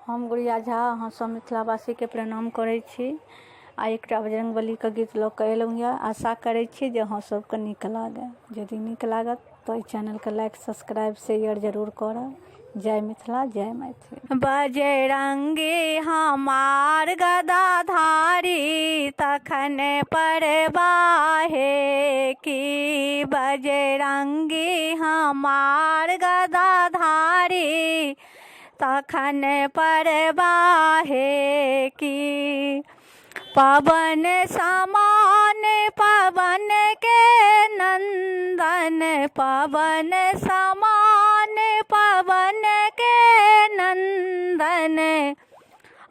हम गुड़िया झा अहाँ सब मिथिलावासी के प्रणाम करै छी। आ एकटा बजरंगबली के गीत लऽ कऽ एलहुँ यऽ। आशा करै छी जे अहाँ सबके नीक लागए। यदि नीक लागत तो एहि चैनल के लाइक सब्सक्राइब शेयर जरूर करब। जय मिथिला जय मैथिली। बजरंगी हमार गदाधारी तखन परवाहे की। बजरंगी हमार गदाधारी तखन परवाहे की। पवन समान पवन के नंदन पवन समान पवन के नंदन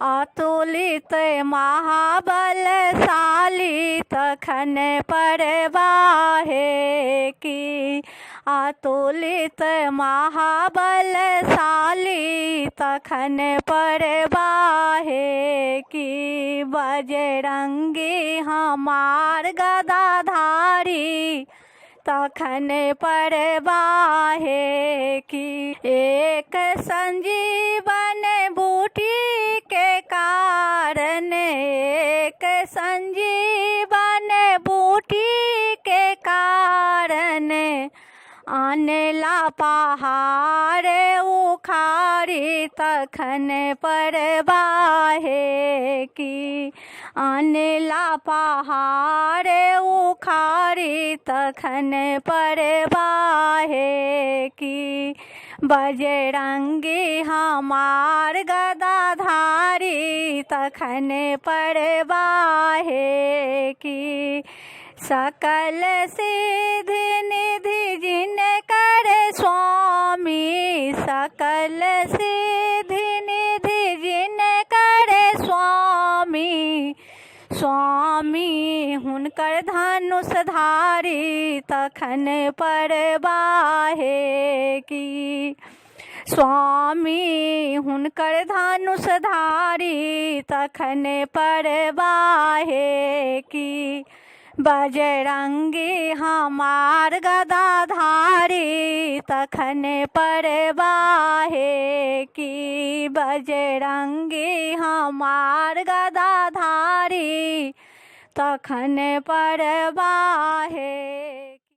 अतुलित महाबलशाली तखन परवाहे की। अतुलित महाबलशाली तखन परवाहे की। बजरंगी हमार गदाधारी तखन परवाहे की। एक संजीवन बूटी के कारण एक संजीवन बूटी के कारण आनेला पहाड़ उखाड़ी तखन परवाहे की। आनेला पहाड़ उखाड़ी तखन परवाहे की। बजरंगी हमार गदाधारी तखन परवाहे की। सकल सिद्धि निधि जिनकर स्वामी सकल सिद्धि निधि जिनकर स्वामी स्वामी हुनकर धनुषधारी तखन परवाहे की। स्वामी हुनकर धनुषधारी तखन परवाहे की। बजरंगी हमार गदाधारी तखन परवाहे की। बजरंगी हमार गदाधारी तखन परवाहे।